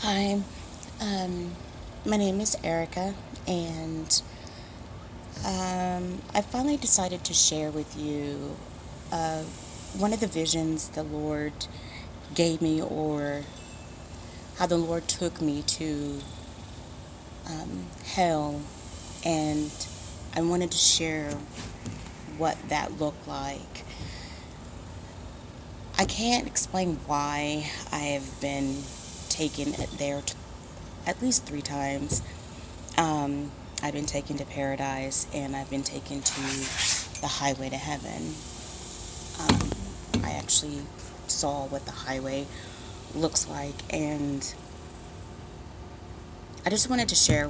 Hi, um, my name is Erica, and I finally decided to share with you uh, one of the visions the Lord gave me, or how the Lord took me to hell, and I wanted to share what that looked like. I can't explain why I have been taken there at least 3 times. Um, I've been taken to paradise and I've been taken to the highway to heaven. I actually saw what the highway looks like, and I just wanted to share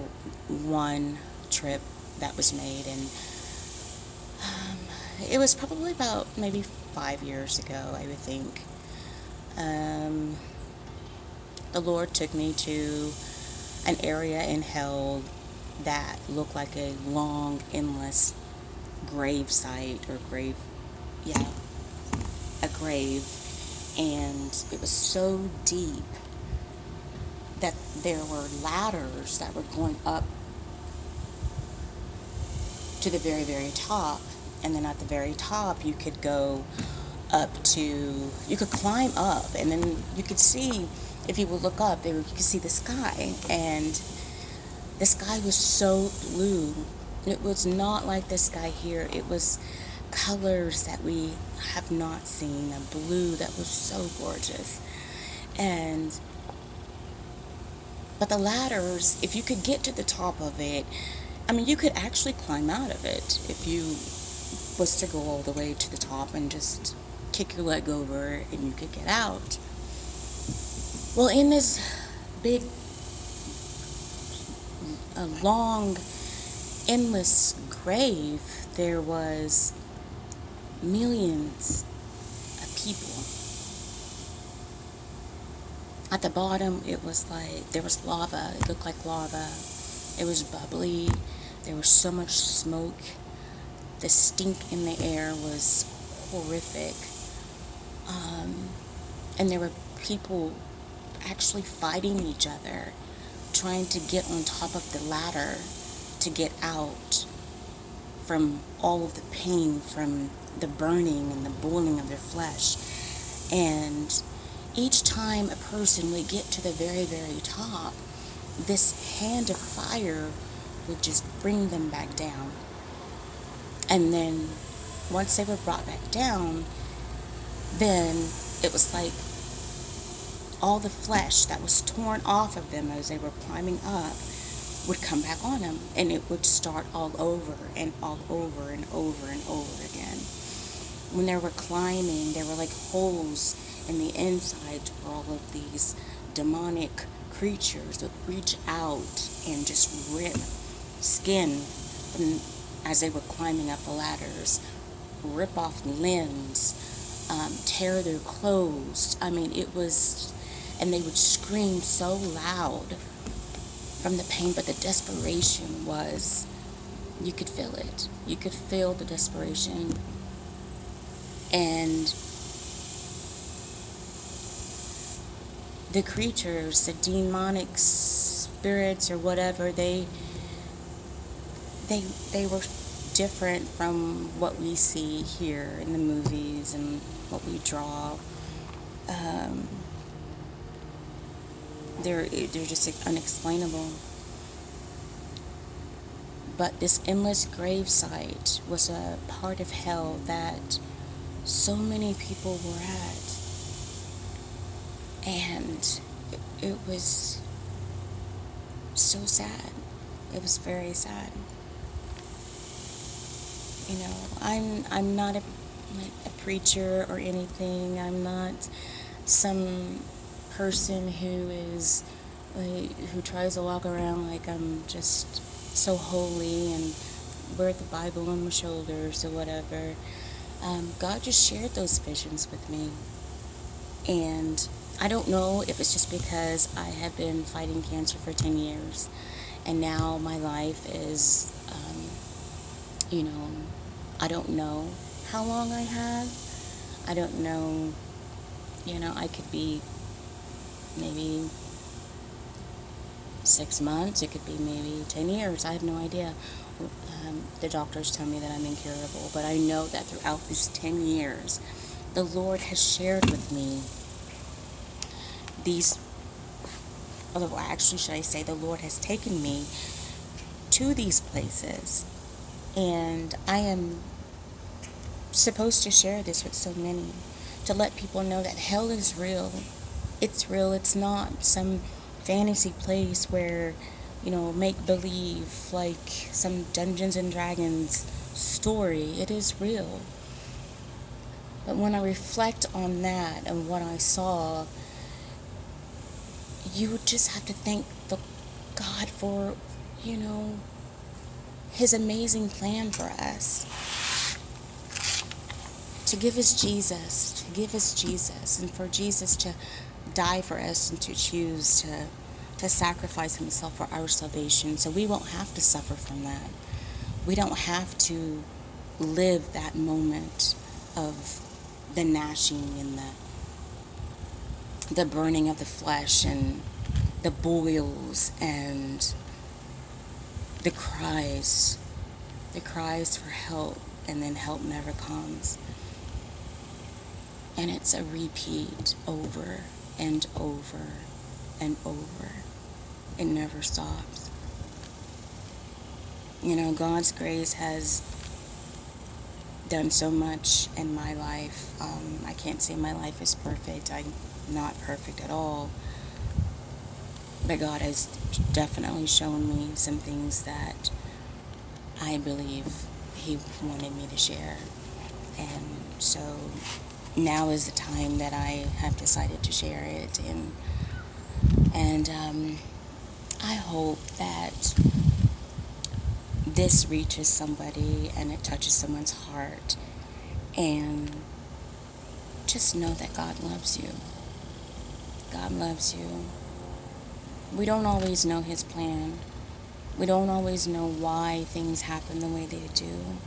one trip that was made, and it was probably about maybe 5 years ago, I would think. Um, the Lord took me to an area in hell that looked like a long, endless grave site or grave, yeah, a grave, and it was so deep that there were ladders that were going up to the very, very top, and then at the very top you could go up to, you could climb up, and then you could see, if you would look up, you could see the sky, and the sky was so blue. It was not like the sky here. It was colors that we have not seen, a blue that was so gorgeous. And but the ladders, if you could get to the top of it, I mean, you could actually climb out of it if you was to go all the way to the top and just kick your leg over and you could get out. Well, in this big, long, endless grave, there was millions of people. At the bottom, it was like there was lava. It looked like lava. It was bubbly. There was so much smoke. The stink in the air was horrific. And there were people actually fighting each other, trying to get on top of the ladder to get out from all of the pain from the burning and the boiling of their flesh. And each time a person would get to the very, very top, this hand of fire would just bring them back down. And then once they were brought back down, then it was like all the flesh that was torn off of them as they were climbing up would come back on them, and it would start all over and all over and over and over again. When they were climbing, there were like holes in the insides where all of these demonic creatures would reach out and just rip skin from, as they were climbing up the ladders, rip off limbs, tear their clothes. I mean, it was, and they would scream so loud from the pain, but the desperation was, you could feel it. You could feel the desperation. And the creatures, the demonic spirits or whatever, they were different from what we see here in the movies and what we draw. Um, they're just unexplainable. But this endless grave site was a part of hell that so many people were at, and it was so sad. It was very sad. You know, I'm not a preacher or anything. I'm not some person who is like, who tries to walk around like I'm just so holy and wear the Bible on my shoulders or whatever. God just shared those visions with me, and I don't know if it's just because I have been fighting cancer for 10 years, and now my life is, you know, I don't know how long I have. I don't know, I could be maybe 6 months, it could be maybe 10 years. I have no idea. The doctors tell me that I'm incurable, but I know that throughout these 10 years, the Lord has shared with me these, or actually, should I say, the Lord has taken me to these places, and I am supposed to share this with so many, to let people know that hell is real. It's real. It's not some fantasy place where, make believe, like some Dungeons and Dragons story. It is real. But when I reflect on that and what I saw, you would just have to thank the God for, his amazing plan for us. To give us Jesus, and for Jesus to die for us and to choose to sacrifice himself for our salvation, so we won't have to suffer from that. We don't have to live that moment of the gnashing and the burning of the flesh and the boils and the cries for help, and then help never comes. And it's a repeat over and over and over. It never stops. God's grace has done so much in my life. I can't say my life is perfect. I'm not perfect at all. But God has definitely shown me some things that I believe he wanted me to share. And so now is the time that I have decided to share it. And I hope that this reaches somebody and it touches someone's heart. And just know that God loves you. God loves you. We don't always know his plan. We don't always know why things happen the way they do.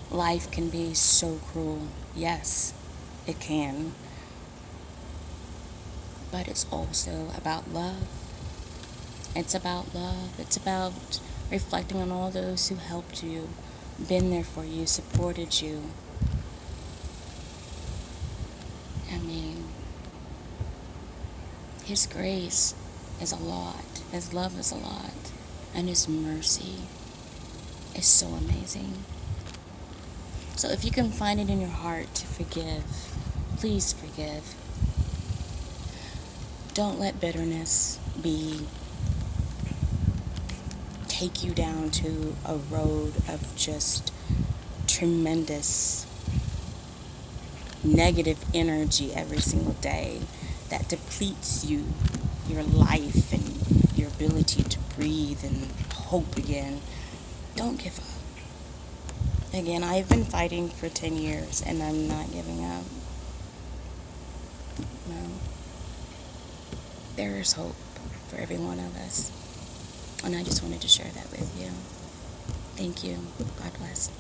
Life can be so cruel. Yes, it can. But it's also about love. It's about love. It's about reflecting on all those who helped you, been there for you, supported you. I mean, his grace is a lot. His love is a lot. And his mercy is so amazing. So if you can find it in your heart to forgive, please forgive. Don't let bitterness take you down to a road of just tremendous negative energy every single day that depletes your life and your ability to breathe and hope again. Don't give up. Again, I've been fighting for 10 years and I'm not giving up. No. There is hope for every one of us. And I just wanted to share that with you. Thank you. God bless.